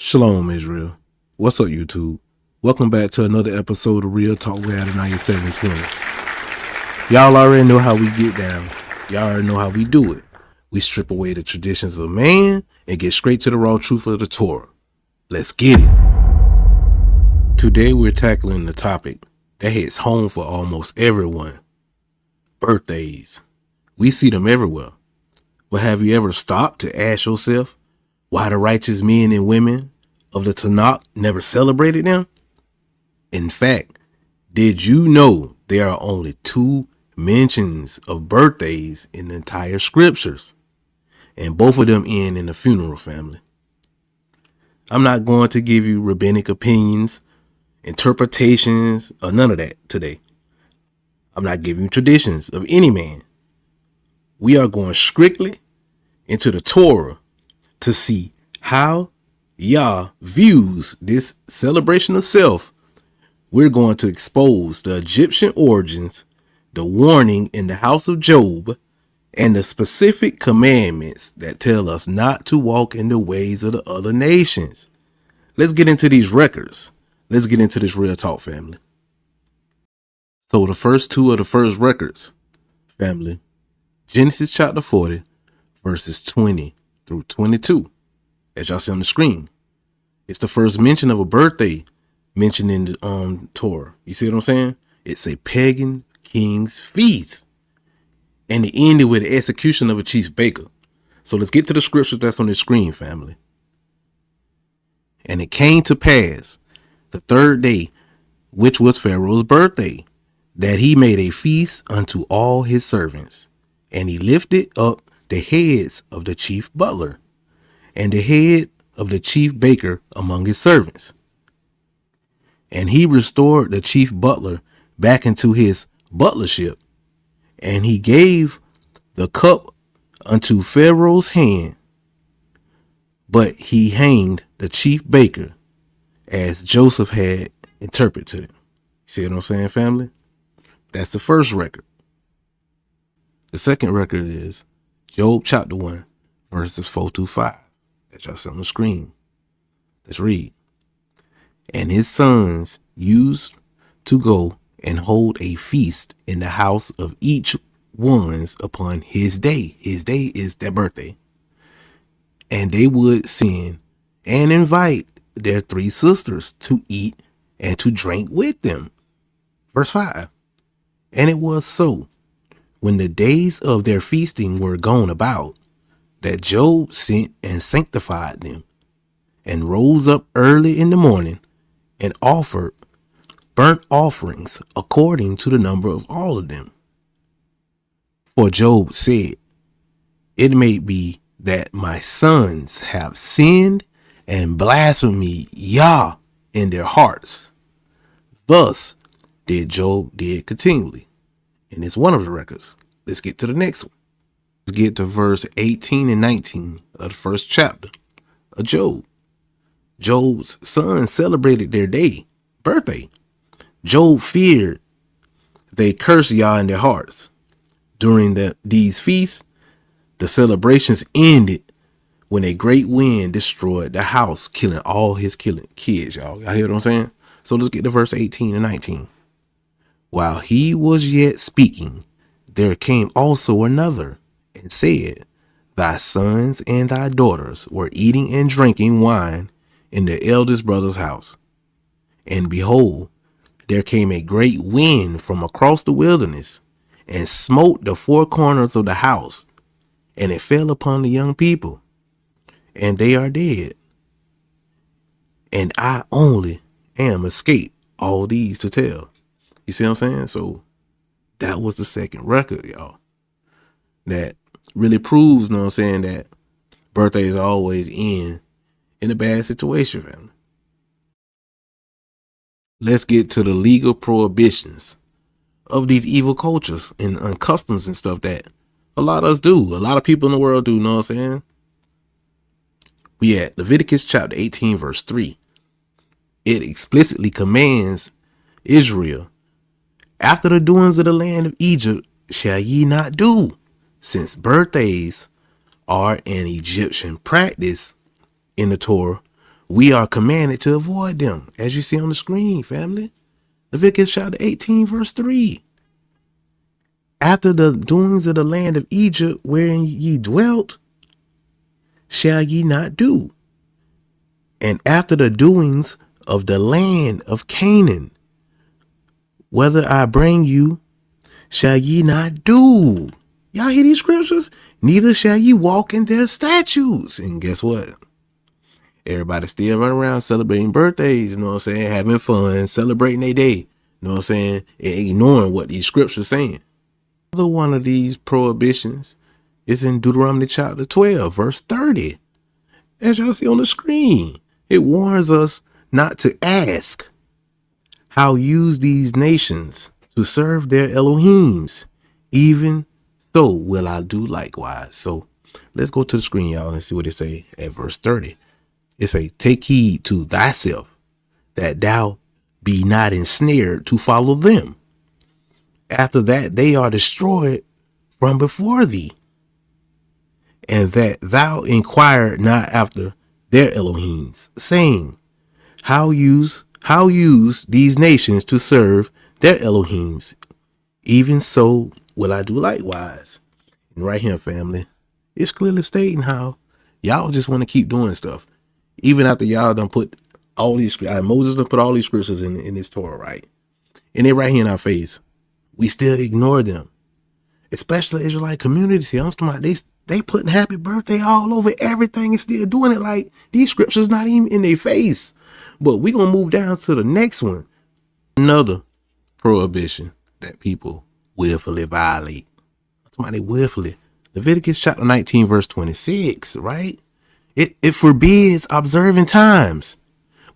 Shalom, Israel. What's up, YouTube? Welcome back to another episode of Real Talk with Adoniyah 720. Y'all already know how we get down. Y'all already know how we do it. We strip away the traditions of man and get straight to the raw truth of the Torah. Let's get it. Today we're tackling the topic that hits home for almost everyone. Birthdays. We see them everywhere. But have you ever stopped to ask yourself why the righteous men and women of the Tanakh never celebrated them? In fact, did you know there are only 2 mentions of birthdays in the entire scriptures? And both of them end in the funeral family. I'm not going to give you rabbinic opinions, interpretations, or none of that today. I'm not giving you traditions of any man. We are going strictly into the Torah to see how Yah views this celebration of self. We're going to expose the Egyptian origins, the warning in the house of Job, and the specific commandments that tell us not to walk in the ways of the other nations. Let's get into these records. Let's get into this real talk, family. So the first 2 of the first records, family, Genesis chapter 40, verses 20 through 22. As y'all see on the screen, it's the first mention of a birthday mentioned in the Torah. You see what I'm saying? It's a pagan king's feast. And it ended with the execution of a chief baker. So let's get to the scriptures that's on the screen, family. And it came to pass the 3rd day, which was Pharaoh's birthday, that he made a feast unto all his servants. And he lifted up the heads of the chief butler and the head of the chief baker among his servants. And he restored the chief butler back into his butlership. And he gave the cup unto Pharaoh's hand, but he hanged the chief baker as Joseph had interpreted to him. See what I'm saying, family? That's the first record. The second record is Job chapter 1, verses 4 through 5. That y'all see on the screen. Let's read. And his sons used to go and hold a feast in the house of each one's upon his day. His day is their birthday. And they would send and invite their 3 sisters to eat and to drink with them. Verse 5. And it was so, when the days of their feasting were gone about, that Job sent and sanctified them, and rose up early in the morning, and offered burnt offerings according to the number of all of them. For Job said, it may be that my sons have sinned and blasphemed Yah in their hearts. Thus did Job did continually. And it's one of the records. Let's get to the next one. Let's get to verse 18 and 19 of the first chapter of Job. Job's sons celebrated their birthday. Job feared they cursed Yah in their hearts. During these feasts, the celebrations ended when a great wind destroyed the house, killing all his kids, y'all. Y'all hear what I'm saying? So let's get to verse 18 and 19. While he was yet speaking, there came also another and said, thy sons and thy daughters were eating and drinking wine in their eldest brother's house. And behold, there came a great wind from across the wilderness and smote the 4 corners of the house, and it fell upon the young people, and they are dead. And I only am escaped all these to tell. You see what I'm saying? So that was the second record, y'all. That really proves, you know what I'm saying, that birthdays always end in a bad situation, family. Let's get to the legal prohibitions of these evil cultures and customs and stuff that a lot of us do. A lot of people in the world do, you know what I'm saying? We at Leviticus chapter 18, verse 3. It explicitly commands Israel, after the doings of the land of Egypt shall ye not do, since birthdays are an Egyptian practice in the Torah, we are commanded to avoid them, as you see on the screen, family. Leviticus chapter 18, verse 3. After the doings of the land of Egypt, wherein ye dwelt, shall ye not do. And after the doings of the land of Canaan, whether I bring you, shall ye not do. Y'all hear these scriptures? Neither shall ye walk in their statutes. And guess what? Everybody still running around celebrating birthdays, you know what I'm saying? Having fun, celebrating their day, you know what I'm saying? And ignoring what these scriptures saying. Another one of these prohibitions is in Deuteronomy chapter 12, verse 30. As y'all see on the screen, it warns us not to ask how use these nations to serve their Elohims. Even so will I do likewise. So let's go to the screen, y'all, and see what it say at verse 30. It say, take heed to thyself that thou be not ensnared to follow them. After that they are destroyed from before thee, and that thou inquire not after their Elohims, saying, how use these nations to serve their Elohims. Even so will I do likewise. And right here, family, it's clearly stating how y'all just want to keep doing stuff. Even after y'all done put all these, Moses done put all these scriptures in this Torah, right? And they're right here in our face. We still ignore them. Especially Israelite communities. They putting happy birthday all over everything and still doing it like these scriptures not even in their face. But we're going to move down to the next one. Another prohibition that people willfully violate. Somebody willfully. Leviticus chapter 19, verse 26, right? It forbids observing times,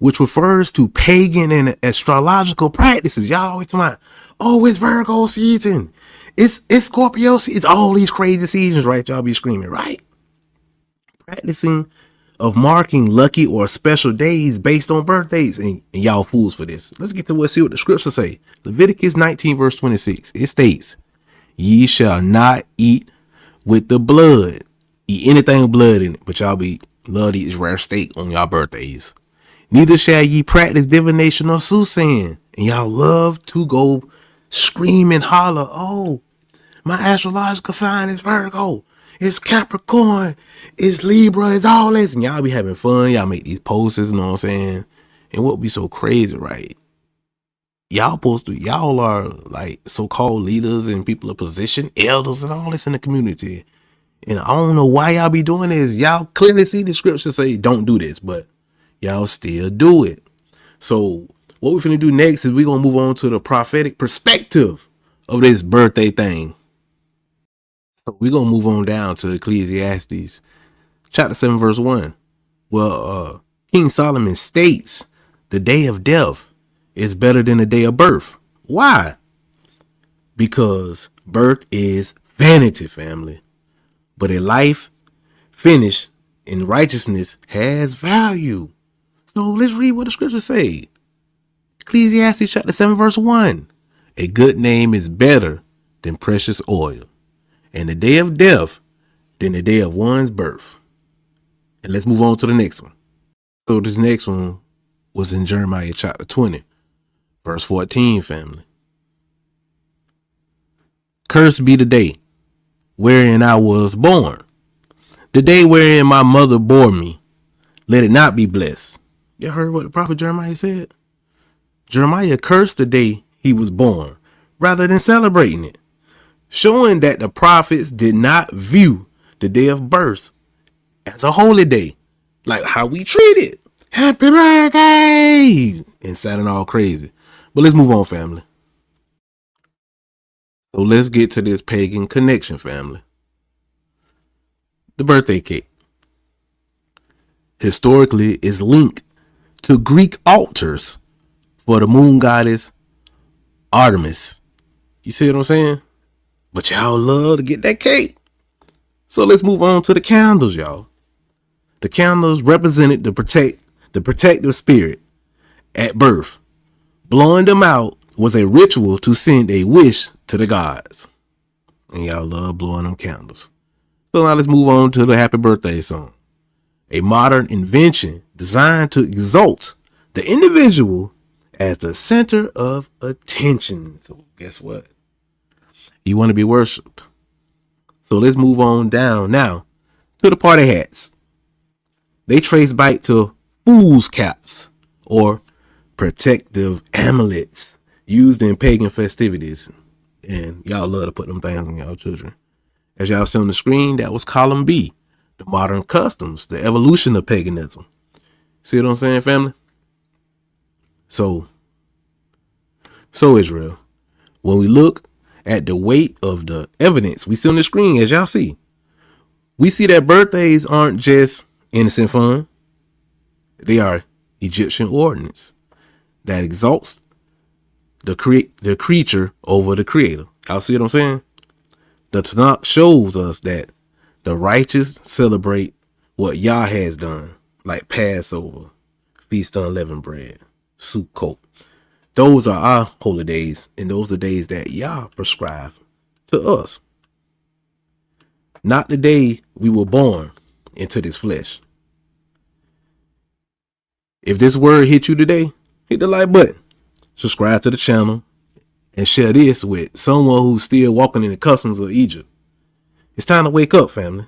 which refers to pagan and astrological practices. Y'all always talking about, oh, it's Virgo season. It's Scorpio season. It's all these crazy seasons, right? Y'all be screaming, right? Practicing of marking lucky or special days based on birthdays. And y'all fools for this. Let's get to see what the scriptures say. Leviticus 19, verse 26. It states, ye shall not eat with the blood. Eat anything with blood in it, but y'all love to eat rare steak on y'all birthdays. Neither shall ye practice divination or soothsaying. And y'all love to go scream and holler, oh, my astrological sign is Virgo. It's Capricorn. It's Libra. It's all this. And y'all be having fun. Y'all make these posters, you know what I'm saying? And what be so crazy, right? Y'all are like so-called leaders and people of position, elders and all this in the community. And I don't know why y'all be doing this. Y'all clearly see the scripture say don't do this, but y'all still do it. So what we're finna do next is we're gonna move on to the prophetic perspective of this birthday thing. So we're gonna move on down to Ecclesiastes chapter 7, verse 1. Well, King Solomon states the day of death is better than the day of birth. Why? Because birth is vanity, family. But a life finished in righteousness has value. So let's read what the scriptures say. Ecclesiastes chapter 7, verse 1. A good name is better than precious oil, and the day of death than the day of one's birth. And let's move on to the next one. So this next one was in Jeremiah chapter 20, verse 14, family. Cursed be the day wherein I was born, the day wherein my mother bore me. Let it not be blessed. You heard what the prophet Jeremiah said? Jeremiah cursed the day he was born rather than celebrating it, showing that the prophets did not view the day of birth as a holy day, like how we treat it. Happy birthday! And sounding all crazy. But let's move on, family. So let's get to this pagan connection, family. The birthday cake historically is linked to Greek altars for the moon goddess Artemis. You see what I'm saying? But y'all love to get that cake. So let's move on to the candles, y'all. The candles represented the protective spirit at birth. Blowing them out was a ritual to send a wish to the gods. And y'all love blowing them candles. So now let's move on to the happy birthday song. A modern invention designed to exalt the individual as the center of attention. So guess what? You want to be worshipped. So let's move on down now to the party hats. They trace back to fool's caps or protective amulets used in pagan festivities. And y'all love to put them things on y'all children. As y'all see on the screen, that was column B, the modern customs, the evolution of paganism. See what I'm saying, family? So Israel, when we look at the weight of the evidence we see on the screen, as y'all see, we see that birthdays aren't just innocent fun. They are Egyptian ordinance that exalts the creature over the creator. Y'all see what I'm saying? The Tanakh shows us that the righteous celebrate what Yah has done, like Passover, Feast of Unleavened Bread, Sukkot. Those are our holy days, and those are days that Yah prescribed to us. Not the day we were born into this flesh. If this word hit you today, hit the like button, subscribe to the channel, and share this with someone who's still walking in the customs of Egypt. It's time to wake up, family.